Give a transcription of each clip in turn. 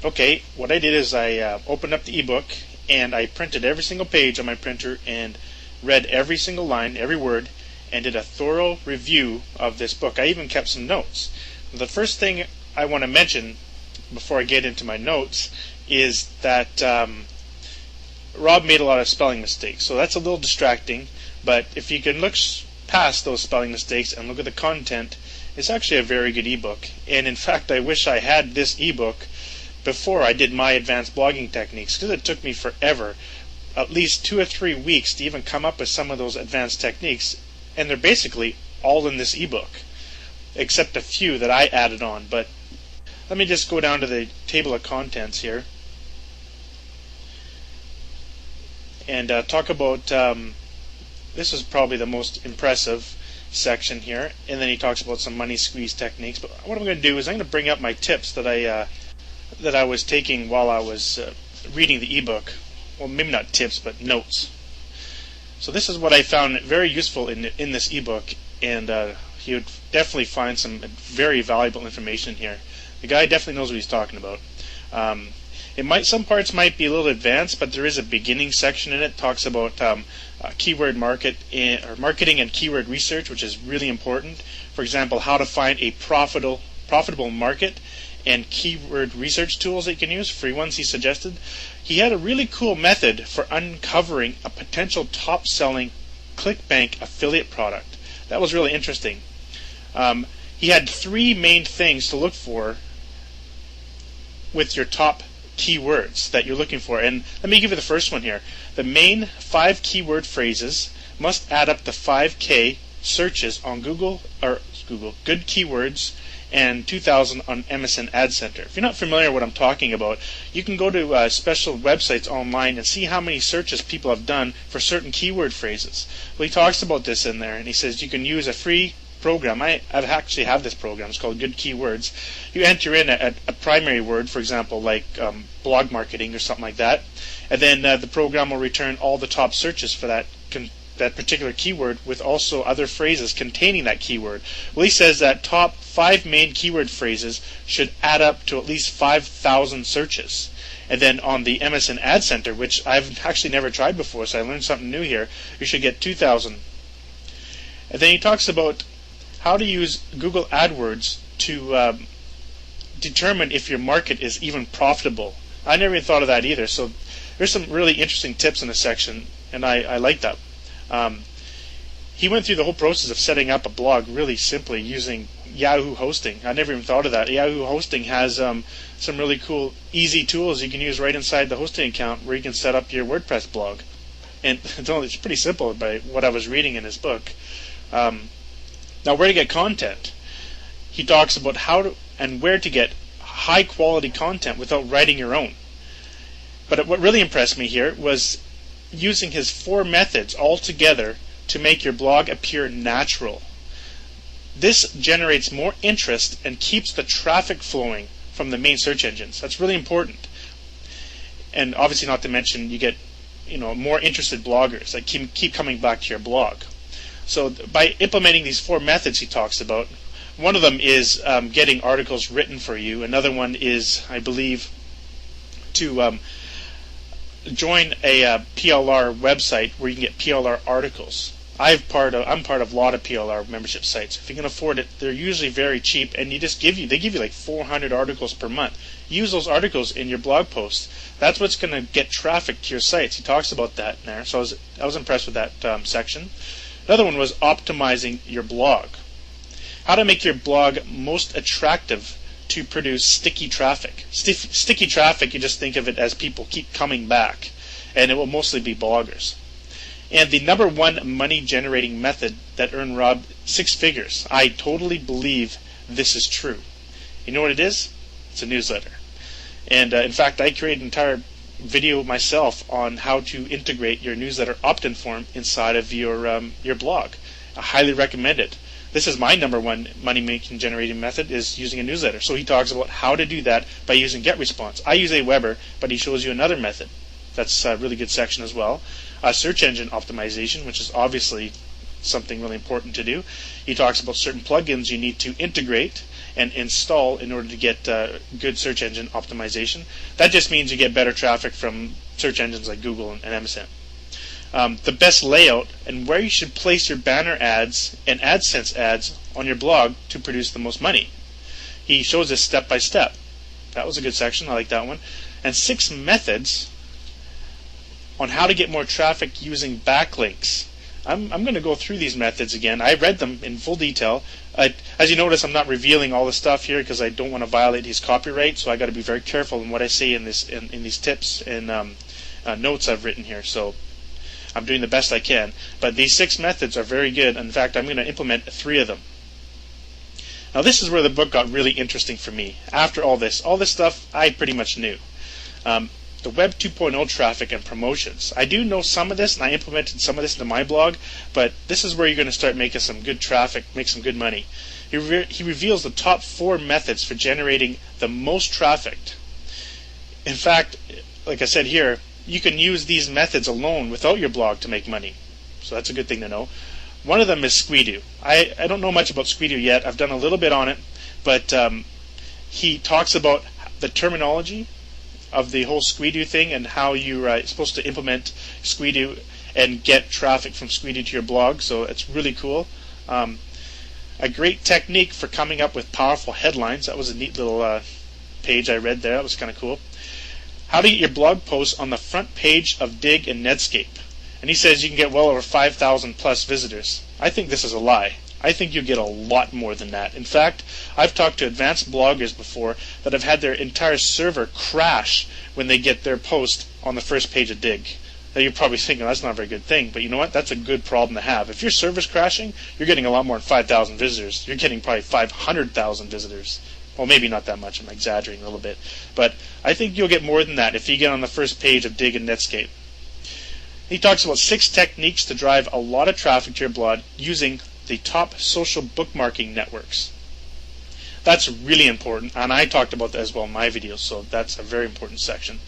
Okay, what I did is I opened up the ebook and I printed every single page on my printer and read every single line, every word, and did a thorough review of this book. I even kept some notes. The first thing I want to mention before I get into my notes is that Rob made a lot of spelling mistakes, so that's a little distracting, but if you can look past those spelling mistakes and look at the content, it's actually a very good ebook. And in fact, I wish I had this ebook before I did my advanced blogging techniques, because it took me forever, at least 2 or 3 weeks, to even come up with some of those advanced techniques, and they're basically all in this ebook, except a few that I added on. But let me just go down to the table of contents here and talk about, this is probably the most impressive section here, and then he talks about some money squeeze techniques. But what I'm going to do is I'm going to bring up my tips that I was taking while I was reading the ebook. Well, maybe not tips, but notes. So this is what I found very useful in this ebook, and you would definitely find some very valuable information here. The guy definitely knows what he's talking about. Some parts might be a little advanced, but there is a beginning section in it. Talks about keyword marketing and keyword research, which is really important. For example, how to find a profitable market, and keyword research tools that you can use, free ones he suggested. He had a really cool method for uncovering a potential top-selling ClickBank affiliate product. That was really interesting. He had 3 main things to look for with your top keywords that you're looking for. And let me give you the first one here. The main 5 keyword phrases must add up to 5K searches on Google Good Keywords and 2,000 on MSN Ad Center. If you're not familiar with what I'm talking about, you can go to special websites online and see how many searches people have done for certain keyword phrases. Well, he talks about this in there, and he says you can use a free program. I actually have this program. It's called Good Keywords. You enter in a primary word, for example, like blog marketing or something like that, and then the program will return all the top searches for that particular keyword, with also other phrases containing that keyword. Well, he says that top 5 main keyword phrases should add up to at least 5,000 searches. And then on the MSN Ad Center, which I've actually never tried before, so I learned something new here, you should get 2,000. And then he talks about how to use Google AdWords to determine if your market is even profitable. I never even thought of that either. So there's some really interesting tips in this section, and I like that. He went through the whole process of setting up a blog really simply using Yahoo Hosting. I never even thought of that. Yahoo Hosting has some really cool, easy tools you can use right inside the hosting account where you can set up your WordPress blog. And it's pretty simple by what I was reading in his book. Now, where to get content. He talks about how to and where to get high quality content without writing your own. But what really impressed me here was using his 4 methods all together to make your blog appear natural. This generates more interest and keeps the traffic flowing from the main search engines. That's really important. And obviously, not to mention, you get more interested bloggers that keep coming back to your blog. So by implementing these 4 methods he talks about, one of them is getting articles written for you. Another one is, I believe, to join a PLR website where you can get PLR articles. I'm part of a lot of PLR membership sites. If you can afford it, they're usually very cheap, and they give you like 400 articles per month. Use those articles in your blog posts. That's what's going to get traffic to your sites. He talks about that in there. So I was impressed with that section. Another one was optimizing your blog. How to make your blog most attractive to produce sticky traffic. Sticky traffic, you just think of it as people keep coming back, and it will mostly be bloggers. And the number 1 money generating method that earned Rob 6 figures. I totally believe this is true. You know what it is? It's a newsletter. And in fact, I created an entire video myself on how to integrate your newsletter opt-in form inside of your blog. I highly recommend it. This is my number 1 money-making generating method, is using a newsletter. So he talks about how to do that by using GetResponse. I use Aweber, but he shows you another method. That's a really good section as well. Search engine optimization, which is obviously something really important to do. He talks about certain plugins you need to integrate and install in order to get good search engine optimization. That just means you get better traffic from search engines like Google and MSN. The best layout and where you should place your banner ads and AdSense ads on your blog to produce the most money. He shows this step by step. That was a good section. I like that one. And 6 methods on how to get more traffic using backlinks. I'm going to go through these methods again. I read them in full detail. As you notice, I'm not revealing all the stuff here because I don't want to violate his copyright, so I got to be very careful in what I say in these tips and notes I've written here. So I'm doing the best I can. But these 6 methods are very good. In fact, I'm going to implement 3 of them. Now this is where the book got really interesting for me. After all this stuff I pretty much knew. The Web 2.0 traffic and promotions. I do know some of this, and I implemented some of this into my blog, but this is where you're going to start making some good traffic, make some good money. He reveals the top 4 methods for generating the most traffic. In fact, like I said here, you can use these methods alone without your blog to make money. So that's a good thing to know. One of them is Squidoo. I don't know much about Squidoo yet. I've done a little bit on it, but he talks about the terminology of the whole Squidoo thing and how you're supposed to implement Squidoo and get traffic from Squidoo to your blog. So it's really cool. A great technique for coming up with powerful headlines. That was a neat little page I read there. That was kind of cool. How to get your blog posts on the front page of Digg and Netscape. And he says you can get well over 5,000 plus visitors. I think this is a lie. I think you get a lot more than that. In fact, I've talked to advanced bloggers before that have had their entire server crash when they get their post on the first page of Digg. Now you're probably thinking that's not a very good thing, but you know what? That's a good problem to have. If your server's crashing, you're getting a lot more than 5,000 visitors. You're getting probably 500,000 visitors. Well, maybe not that much. I'm exaggerating a little bit. But I think you'll get more than that if you get on the first page of Digg and Netscape. He talks about 6 techniques to drive a lot of traffic to your blog using the top social bookmarking networks. That's really important, and I talked about that as well in my videos, so that's a very important section.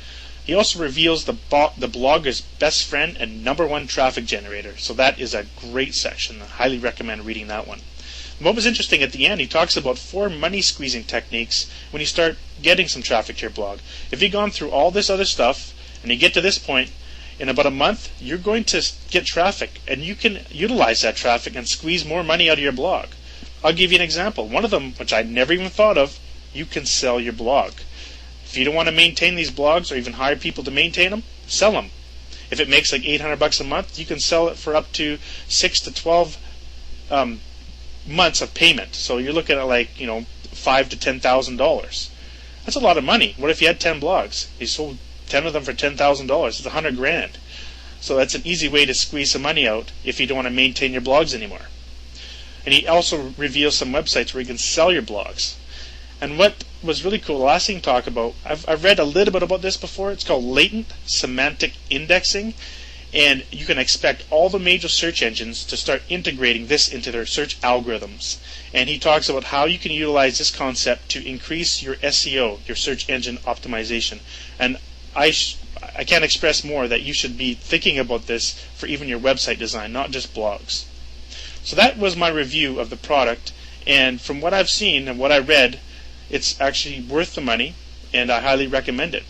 He also reveals the blogger's best friend and #1 traffic generator, so that is a great section. I highly recommend reading that one. What was interesting at the end, he talks about 4 money squeezing techniques when you start getting some traffic to your blog. If you've gone through all this other stuff and you get to this point, in about a month, you're going to get traffic, and you can utilize that traffic and squeeze more money out of your blog. I'll give you an example. One of them, which I never even thought of, you can sell your blog. If you don't want to maintain these blogs or even hire people to maintain them, sell them. If it makes like $800 a month, you can sell it for up to 6 to 12 months of payment. So you're looking at like $5,000 to $10,000. That's a lot of money. What if you had 10 blogs? You sold 10 of them for $10,000. It's $100,000. So that's an easy way to squeeze some money out if you don't want to maintain your blogs anymore. And he also reveals some websites where you can sell your blogs. And what was really cool, the last thing to talk about, I've read a little bit about this before. It's called latent semantic indexing. And you can expect all the major search engines to start integrating this into their search algorithms. And he talks about how you can utilize this concept to increase your SEO, your search engine optimization. And I can't express more that you should be thinking about this for even your website design, not just blogs. So that was my review of the product, and from what I've seen and what I read, it's actually worth the money, and I highly recommend it.